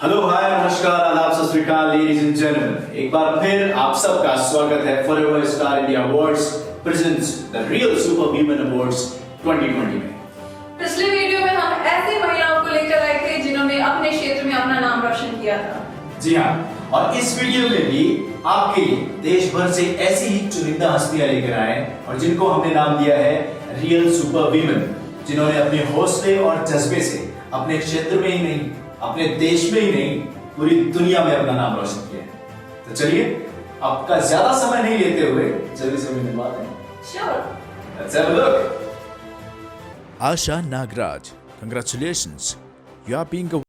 Hello, हाय, नमस्कार, आदाब, सत श्री अकाल, लेडीज एंड जेंटलमैन। एक बार फिर आप सबका स्वागत है forever star India awards presents the real super women awards 2020 में। पिछले वीडियो में हम ऐसी महिलाओं को लेकर आए थे जिन्होंने अपने क्षेत्र में अपना नाम रोशन किया था। जी हाँ, और इस वीडियो में भी आपके लिए देश भर से ऐसी ही चुनिंदा हस्तियां लेकर आए और जिनको हमने नाम दिया है रियल सुपर वीमेन, जिन्होंने अपने हौसले और जज्बे से अपने क्षेत्र में ही नहीं, अपने देश में ही नहीं, पूरी दुनिया में अपना नाम रोशन किया है। तो चलिए, आपका ज्यादा समय नहीं लेते हुए जल्दी से मिलवाते हैं। Sure. Let's have a look. Asha Nagraj, congratulations. You are being a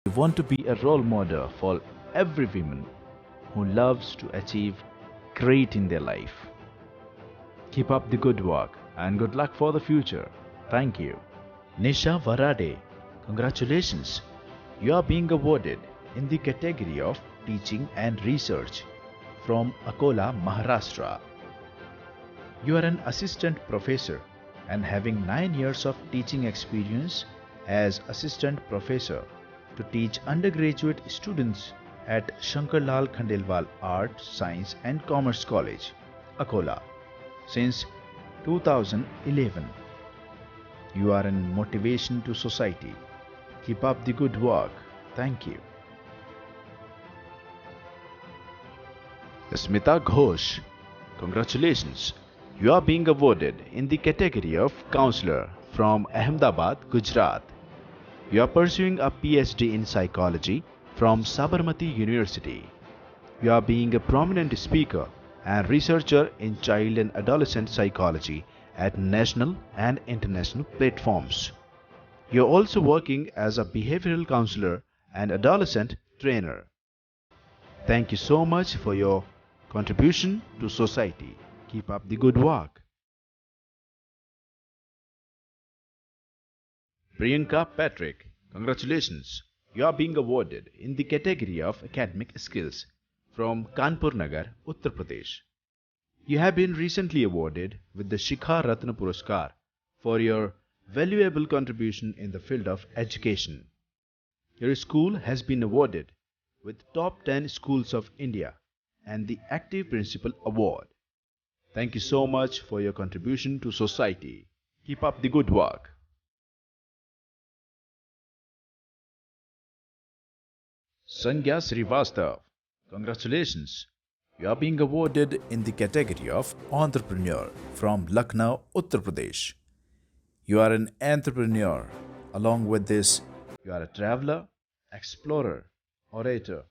We want to be a role model for every woman who loves to achieve great in their life. Keep up the good work and good luck for the future. Thank you. Nisha Varade, congratulations. You are being awarded in the category of Teaching and Research from Akola, Maharashtra. You are an assistant professor and having 9 years of teaching experience as assistant professor to teach undergraduate students at Shankarlal Khandelwal Art, Science and Commerce College, Akola, since 2011. You are an motivation to society. Keep up the good work. Thank you. Smita Ghosh, congratulations. You are being awarded in the category of Counselor from Ahmedabad, Gujarat. You are pursuing a PhD in Psychology from Sabarmati University. You are being a prominent speaker and researcher in child and adolescent psychology at national and international platforms. You are also working as a behavioral counselor and adolescent trainer. Thank you so much for your contribution to society. Keep up the good work. Priyanka Patrick, congratulations. You are being awarded in the category of academic skills from Kanpur Nagar, Uttar Pradesh. You have been recently awarded with the Shikha Ratna Puraskar for your valuable contribution in the field of education. Your school has been awarded with Top 10 Schools of India and the Active Principal Award. Thank you so much for your contribution to society. Keep up the good work. Sangya Srivastav, congratulations. You are being awarded in the category of entrepreneur from Lucknow, Uttar Pradesh. You are an entrepreneur. Along with this, you are a traveler, explorer, orator,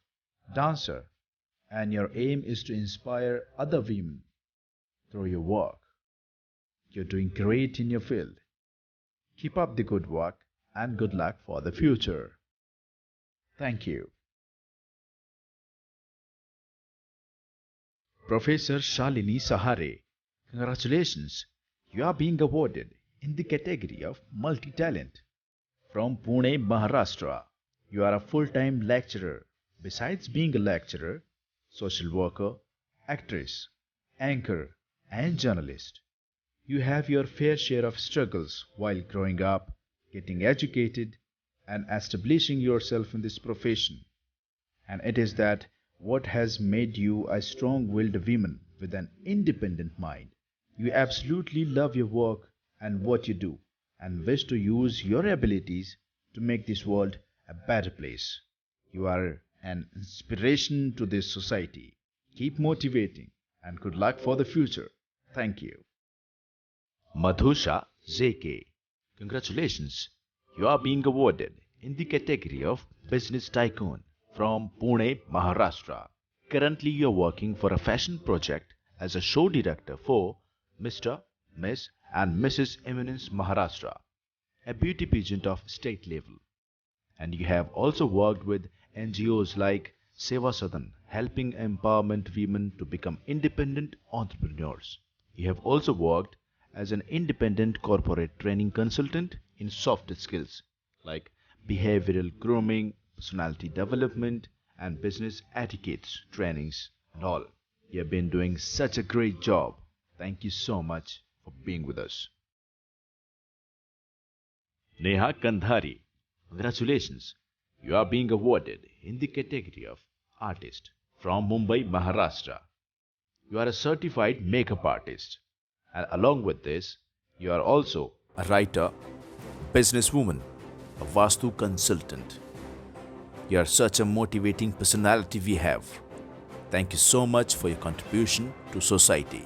dancer, and your aim is to inspire other women through your work. You're doing great in your field. Keep up the good work and good luck for the future. Thank you. Professor Shalini Sahare, congratulations. You are being awarded in the category of multi-talent from Pune, Maharashtra. You are a full-time lecturer. Besides being a lecturer, social worker, actress, anchor, and journalist. You have your fair share of struggles while growing up, getting educated, and establishing yourself in this profession. And it is that what has made you a strong-willed woman with an independent mind. You absolutely love your work and what you do, and wish to use your abilities to make this world a better place. You are an inspiration to this society. Keep motivating and good luck for the future. Thank you. Madhusha ZK, congratulations. You are being awarded in the category of Business Tycoon from Pune, Maharashtra. Currently, you are working for a fashion project as a show director for Mr., Miss, and Mrs. Eminence Maharashtra, a beauty pageant of state level. And you have also worked with NGOs like Seva Sadan, helping empowerment women to become independent entrepreneurs. You have also worked as an independent corporate training consultant in soft skills like behavioral grooming, personality development, and business etiquette trainings and all. You have been doing such a great job. Thank you so much for being with us. Neha Kandhari, congratulations. You are being awarded in the category of artist from Mumbai, Maharashtra. You are a certified makeup artist, and along with this, you are also a writer, businesswoman, a Vastu consultant. You are such a motivating personality we have. Thank you so much for your contribution to society.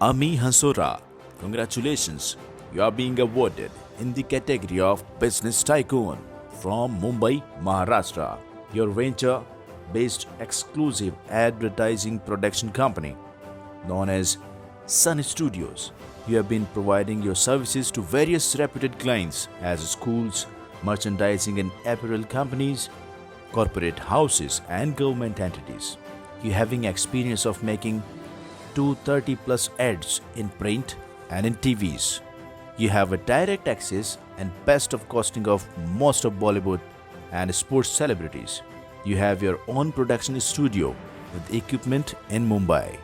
Ami Hansora, congratulations. You are being awarded in the category of Business Tycoon from Mumbai, Maharashtra. Your venture-based exclusive advertising production company known as Sun Studios. You have been providing your services to various reputed clients as schools, merchandising and apparel companies, corporate houses and government entities. You having experience of making 230 plus ads in print and in TVs. You have a direct access and best of costing of most of Bollywood and sports celebrities. You have your own production studio with equipment in Mumbai.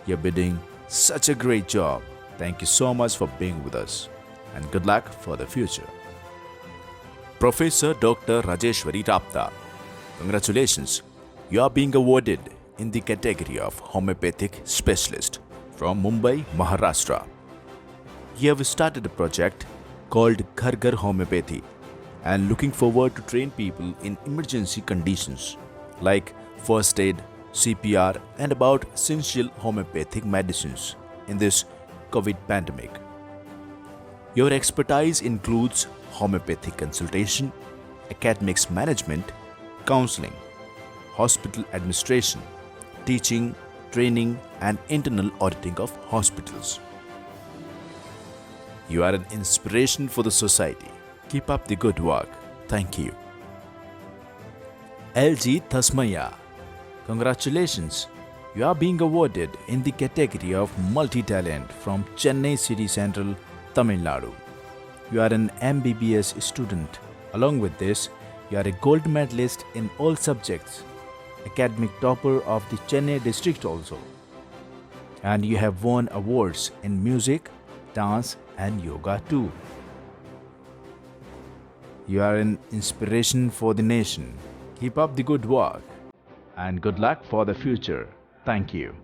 You're doing such a great job. Thank you so much for being with us and good luck for the future. Professor Dr. Rajeshwari Rapta, congratulations. You are being awarded in the category of homeopathic specialist from Mumbai, Maharashtra. You have started a project called Ghar Ghar Homeopathy and looking forward to train people in emergency conditions like first aid, CPR and about essential homeopathic medicines in this COVID pandemic. Your expertise includes homeopathic consultation, academics management, counseling, hospital administration, teaching, training and internal auditing of hospitals. You are an inspiration for the society. Keep up the good work. Thank you. LG Thasmaya, congratulations. You are being awarded in the category of multi-talent from Chennai City Central, Tamil Nadu. You are an MBBS student. Along with this, you are a gold medalist in all subjects, academic topper of the Chennai district also. And you have won awards in music, dance and yoga too. You are an inspiration for the nation. Keep up the good work and good luck for the future. Thank you.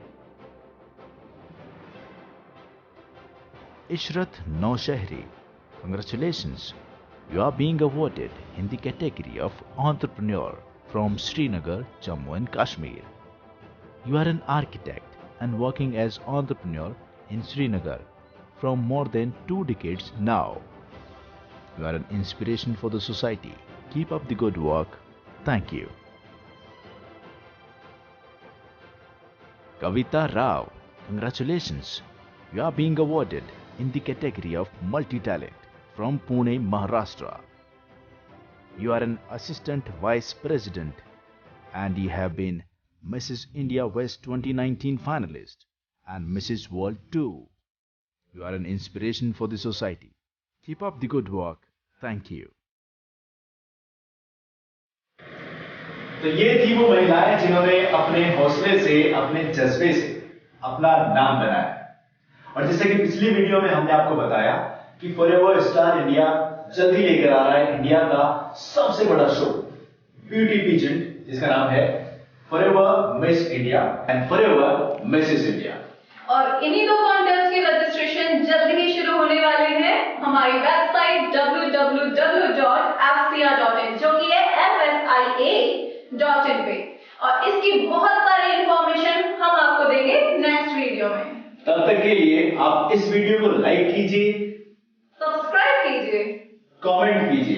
Ishrat Naushehri, congratulations. You are being awarded in the category of entrepreneur from Srinagar, Jammu and Kashmir. You are an architect and working as entrepreneur in Srinagar from more than 2 decades now. You are an inspiration for the society. Keep up the good work. Thank you. Kavita Rao, congratulations. You are being awarded in the category of multi-talent from Pune, Maharashtra. You are an assistant vice president and you have been Mrs. India West 2019 finalist and Mrs. World 2. You are an inspiration for the society. Keep up the good work. Thank you. तो ये थी वो महिलाएं जिन्होंने अपने हौसले से, अपने जज्बे से अपना नाम बनाया। और जैसे कि पिछली वीडियो में हमने आपको बताया कि फॉरएवर स्टार इंडिया जल्द ही लेकर आ रहा है इंडिया का सबसे बड़ा शो, ब्यूटी पीजेंट, जिसका नाम है forever miss India and forever Mrs India. और इन्हीं दो कॉन्टेस्ट के रजिस्ट्रेशन जल्द ही शुरू होने वाले हैं हमारी वेबसाइट www.fcr.in, जो कि है FSIA.in पे। और इसकी बहुत सारी इंफॉर्मेशन हम आपको देंगे नेक्स्ट वीडियो में। तब तक के लिए आप इस वीडियो को लाइक कीजिए, सब्सक्राइब कीजिए, कमेंट कीजिए